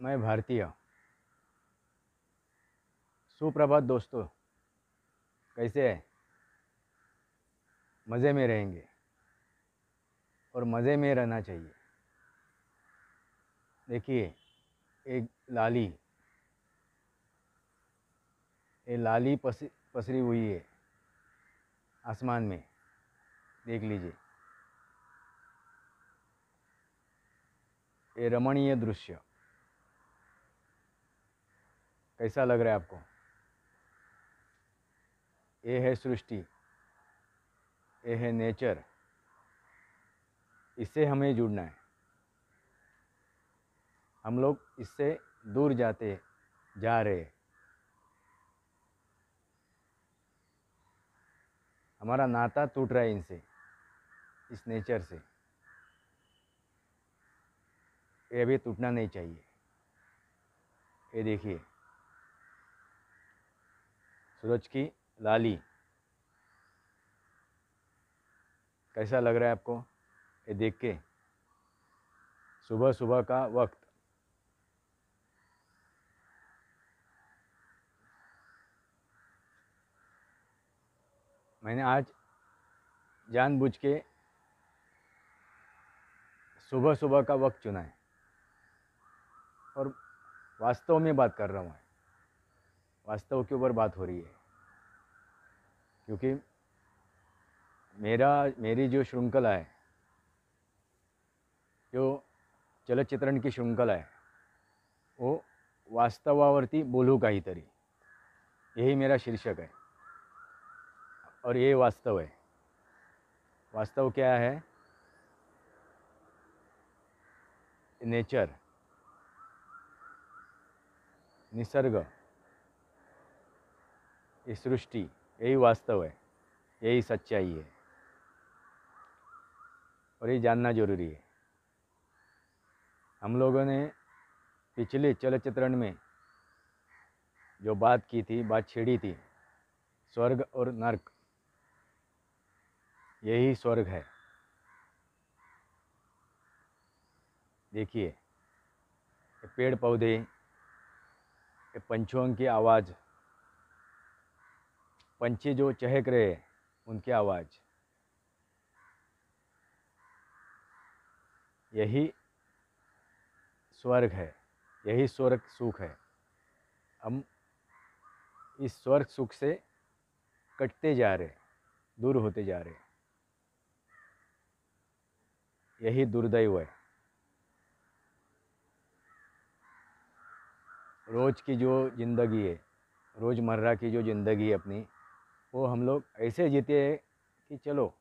मैं भारतीय। सुप्रभात दोस्तों, कैसे हैं? मज़े में रहेंगे और मज़े में रहना चाहिए। देखिए, एक लाली ये लाली पसरी हुई है आसमान में। देख लीजिए, ये रमणीय दृश्य कैसा लग रहा है आपको? ये है सृष्टि, ये है नेचर। इससे हमें जुड़ना है। हम लोग इससे दूर जा रहे हैं। हमारा नाता टूट रहा है इनसे, इस नेचर से। ये भी टूटना नहीं चाहिए। ये देखिए, सूरज की लाली कैसा लग रहा है आपको ये देख के? सुबह सुबह का वक्त। मैंने आज जानबूझ के सुबह सुबह का वक्त चुना है और वास्तव में बात कर रहा हूँ। वास्तव के ऊपर बात हो रही है, क्योंकि मेरी जो श्रृंखला है, जो चलचित्रण की श्रृंखला है, वो वास्तवावरती बोलू काहीतरी, यही मेरा शीर्षक है। और ये वास्तव है। वास्तव क्या है? नेचर, निसर्ग, ये सृष्टि, यही वास्तव है, यही सच्चाई है। और ये जानना जरूरी है। हम लोगों ने पिछले चलचित्रण में जो बात की थी, बात छेड़ी थी, स्वर्ग और नर्क, यही स्वर्ग है। देखिए, ये पेड़ पौधे, ये पंछियों की आवाज़, पंछी जो चहक रहे हैं उनकी आवाज़, यही स्वर्ग है, यही स्वर्ग सुख है। हम इस स्वर्ग सुख से कटते जा रहे, दूर होते जा रहे। यही दुर्दैव है। रोज़ की जो ज़िंदगी है, रोज़मर्रा की जो ज़िंदगी है अपनी, वो हम लोग ऐसे जीते हैं कि चलो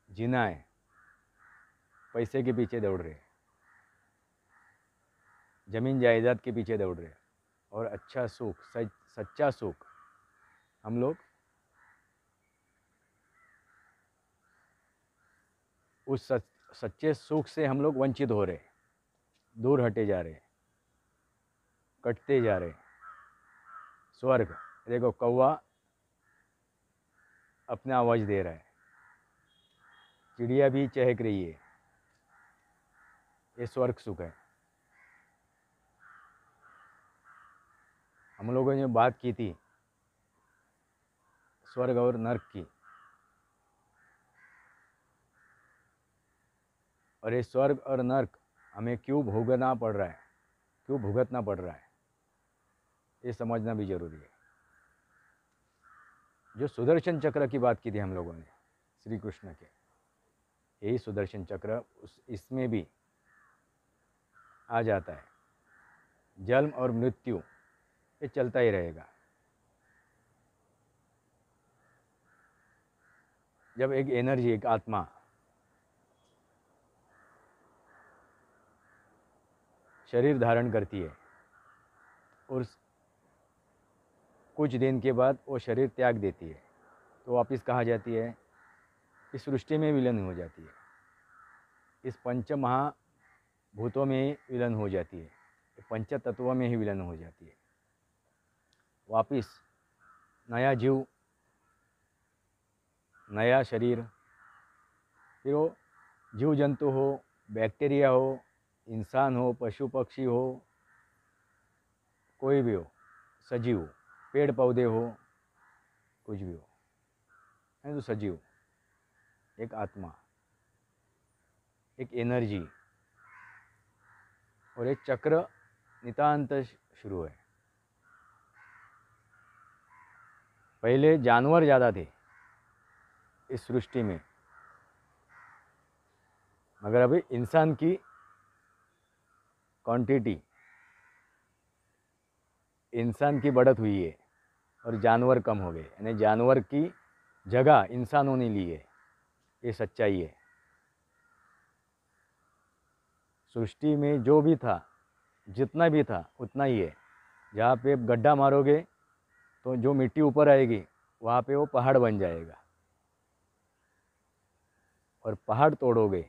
जीना है, पैसे के पीछे दौड़ रहे, ज़मीन जायदाद के पीछे दौड़ रहे, और अच्छा सुख, सच्चा सुख हम लोग उस सच्चे सुख से हम लोग वंचित हो रहे, दूर हटे जा रहे, कटते जा रहे। स्वर्ग, देखो कौवा अपना आवाज़ दे रहा है, चिड़िया भी चहक रही है, ये स्वर्ग सुख है। हम लोगों ने बात की थी स्वर्ग और नर्क की, और ये स्वर्ग और नर्क हमें क्यों भोगना पड़ रहा है, क्यों भुगतना पड़ रहा है, ये समझना भी जरूरी है। जो सुदर्शन चक्र की बात की थी हम लोगों ने, श्री कृष्ण के, यही सुदर्शन चक्र इसमें भी आ जाता है। जन्म और मृत्यु ये चलता ही रहेगा। जब एक एनर्जी, एक आत्मा शरीर धारण करती है और कुछ दिन के बाद वो शरीर त्याग देती है, तो वापस कहाँ जाती है? इस सृष्टि में विलीन हो जाती है, इस पंच महाभूतों में विलीन हो जाती है, पंच तत्वों में ही विलीन हो जाती है। वापस नया जीव, नया शरीर, फिर वो जीव जंतु हो, बैक्टीरिया हो, इंसान हो, पशु पक्षी हो, कोई भी हो, सजीव, पेड़ पौधे हो, कुछ भी हो, है तो सजीव, एक आत्मा, एक एनर्जी, और एक चक्र नितांत शुरू है। पहले जानवर ज़्यादा थे इस सृष्टि में, मगर अभी इंसान की क्वांटिटी, इंसान की बढ़त हुई है और जानवर कम हो गए, यानी जानवर की जगह इंसानों ने ली है। ये सच्चाई है। सृष्टि में जो भी था, जितना भी था, उतना ही है। जहाँ पे गड्ढा मारोगे तो जो मिट्टी ऊपर आएगी वहाँ पे वो पहाड़ बन जाएगा, और पहाड़ तोड़ोगे,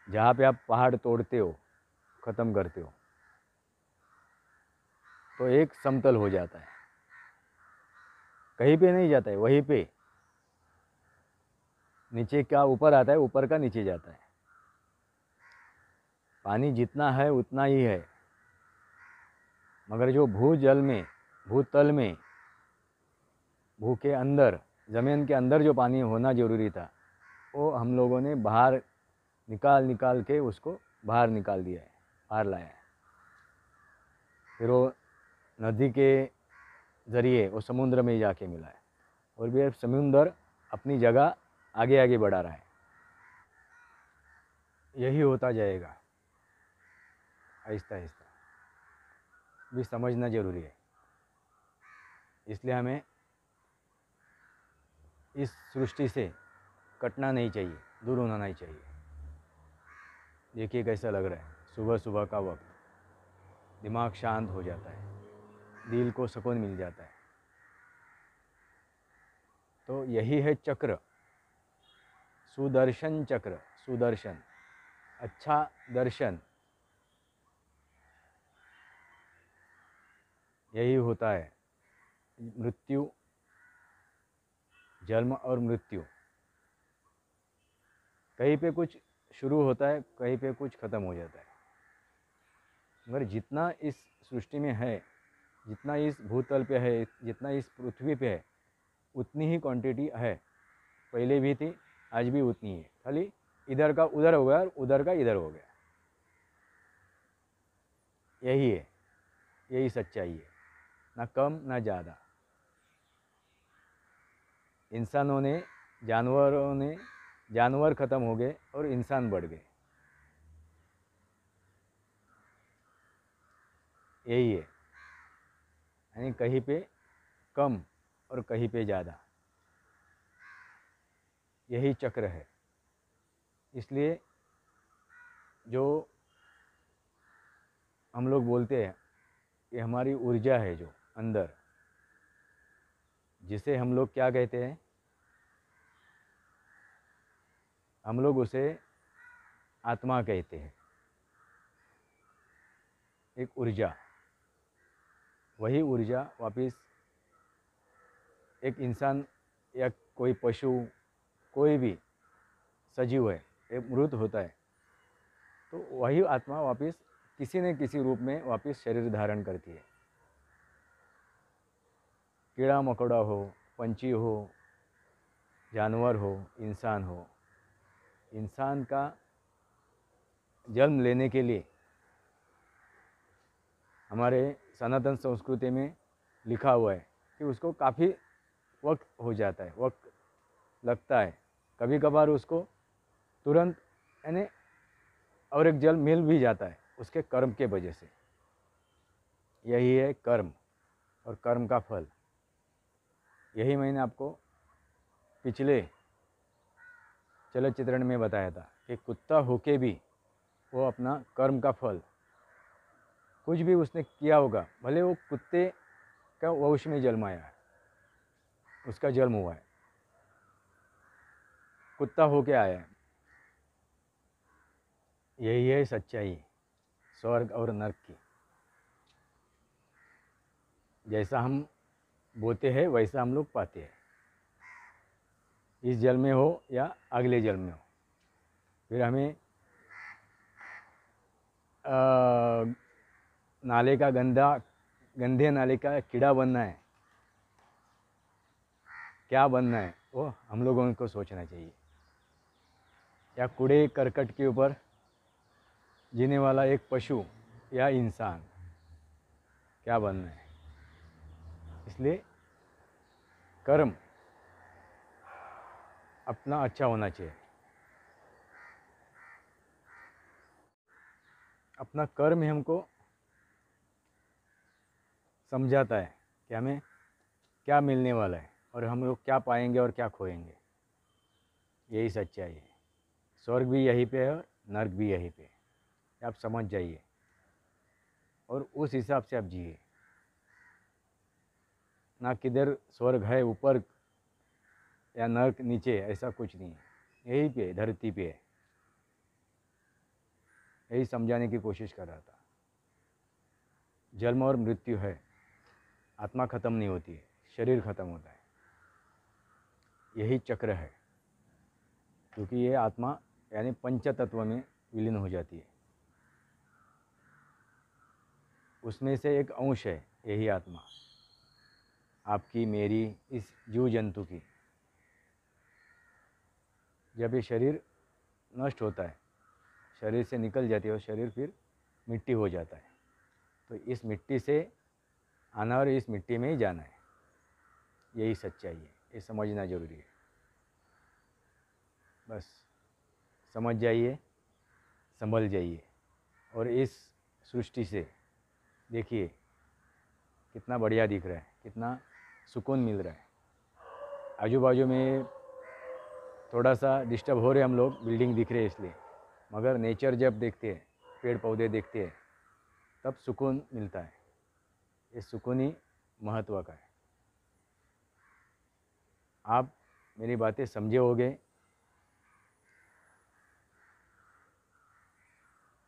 जहाँ पे आप पहाड़ तोड़ते हो, ख़त्म करते हो, तो एक समतल हो जाता है। कहीं पे नहीं जाता है, वहीं पे नीचे का ऊपर आता है, ऊपर का नीचे जाता है। पानी जितना है उतना ही है, मगर जो भूजल में, भूतल में, भू के अंदर, ज़मीन के अंदर जो पानी होना ज़रूरी था, वो हम लोगों ने बाहर निकाल के उसको बाहर निकाल दिया है, बाहर लाया है। फिर वो नदी के ज़रिए वो समुद्र में जाके मिला है, और भी समुद्र अपनी जगह आगे आगे बढ़ा रहा है। यही होता जाएगा आहिस्ता आहिस्ता, भी समझना ज़रूरी है। इसलिए हमें इस सृष्टि से कटना नहीं चाहिए, दूर होना नहीं चाहिए। देखिए कैसा लग रहा है, सुबह सुबह का वक्त, दिमाग शांत हो जाता है, दिल को सुकून मिल जाता है। तो यही है चक्र, सुदर्शन चक्र, सुदर्शन, अच्छा दर्शन, यही होता है। मृत्यु, जन्म और मृत्यु, कहीं पे कुछ शुरू होता है, कहीं पे कुछ ख़त्म हो जाता है। मगर जितना इस सृष्टि में है, जितना इस भूतल पे है, जितना इस पृथ्वी पे है, उतनी ही क्वांटिटी है। पहले भी थी, आज भी उतनी है। खाली इधर का उधर हो गया और उधर का इधर हो गया। यही है, यही सच्चाई है, ना कम ना ज़्यादा। इंसानों ने, जानवरों ने, जानवर ख़त्म हो गए और इंसान बढ़ गए। यही है, यानी कहीं पे कम और कहीं पे ज़्यादा, यही चक्र है। इसलिए जो हम लोग बोलते हैं कि हमारी ऊर्जा है जो अंदर, जिसे हम लोग क्या कहते हैं, हम लोग उसे आत्मा कहते हैं। एक ऊर्जा, वही ऊर्जा वापस एक इंसान या कोई पशु, कोई भी सजीव है, एक मृत होता है, तो वही आत्मा वापस किसी न किसी रूप में वापस शरीर धारण करती है। कीड़ा मकोड़ा हो, पंछी हो, जानवर हो, इंसान हो, इंसान का जन्म लेने के लिए हमारे सनातन संस्कृति में लिखा हुआ है कि उसको काफ़ी वक्त हो जाता है, वक्त लगता है। कभी कभार उसको तुरंत, यानी और एक जन्म मिल भी जाता है उसके कर्म के वजह से। यही है कर्म और कर्म का फल। यही मैंने आपको पिछले चलचित्रण में बताया था कि कुत्ता होके भी वो अपना कर्म का फल, कुछ भी उसने किया होगा, भले वो कुत्ते का वंश में जन्माया है, उसका जन्म हुआ है, कुत्ता होके आया है। यही है सच्चाई स्वर्ग और नरक की। जैसा हम बोते हैं वैसा हम लोग पाते हैं, इस जन्म में हो या अगले जन्म में हो। फिर हमें नाले का गंदे नाले का कीड़ा बनना है, क्या बनना है वो हम लोगों को सोचना चाहिए। या कूड़े करकट के ऊपर जीने वाला एक पशु या इंसान क्या बनना है। इसलिए कर्म अपना अच्छा होना चाहिए। अपना कर्म ही हमको समझाता है कि हमें क्या मिलने वाला है और हम लोग क्या पाएंगे और क्या खोएंगे। यही सच्चाई है। स्वर्ग भी यहीं पे है और नर्क भी यहीं पे है। आप समझ जाइए और उस हिसाब से आप जिए। ना किधर स्वर्ग है ऊपर या नर्क नीचे, ऐसा कुछ नहीं है। यहीं पे धरती पे है। यही समझाने की कोशिश कर रहा था। जन्म और मृत्यु है, आत्मा खत्म नहीं होती है, शरीर खत्म होता है। यही चक्र है, क्योंकि ये आत्मा यानी पंच तत्व में विलीन हो जाती है। उसमें से एक अंश है यही आत्मा, आपकी, मेरी, इस जीव जंतु की। जब ये शरीर नष्ट होता है, शरीर से निकल जाती है और शरीर फिर मिट्टी हो जाता है, तो इस मिट्टी से आना और इस मिट्टी में ही जाना है। यही सच्चाई है, ये समझना जरूरी है। बस समझ जाइए, संभल जाइए और इस सृष्टि से देखिए कितना बढ़िया दिख रहा है, कितना सुकून मिल रहा है। आजू बाजू में थोड़ा सा डिस्टर्ब हो रहे हम लोग, बिल्डिंग दिख रहे हैं इसलिए, मगर नेचर जब देखते हैं, पेड़ पौधे देखते हैं, तब सुकून मिलता है। ये सुकून ही महत्व का है। आप मेरी बातें समझे होंगे।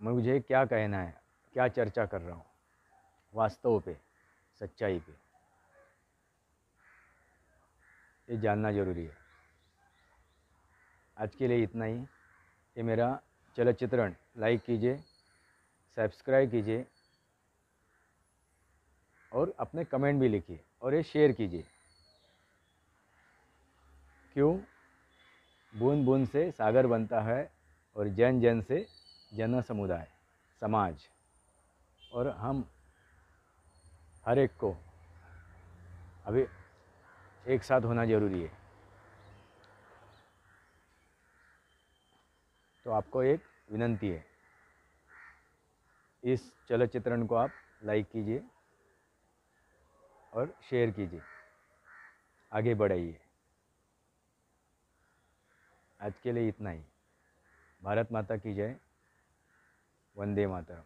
मुझे क्या कहना है, क्या चर्चा कर रहा हूँ, वास्तव पे, सच्चाई पे, ये जानना ज़रूरी है। आज के लिए इतना ही। ये मेरा चलचित्रण लाइक कीजिए, सब्सक्राइब कीजिए और अपने कमेंट भी लिखिए और ये शेयर कीजिए। क्यों? बूंद बूंद से सागर बनता है और जन जन से जन समुदाय, समाज। और हम हर एक को अभी एक साथ होना ज़रूरी है। तो आपको एक विनंती है, इस चलचित्रण को आप लाइक कीजिए और शेयर कीजिए, आगे बढ़ाइए। आज के लिए इतना ही। भारत माता की जय। वंदे मातरम।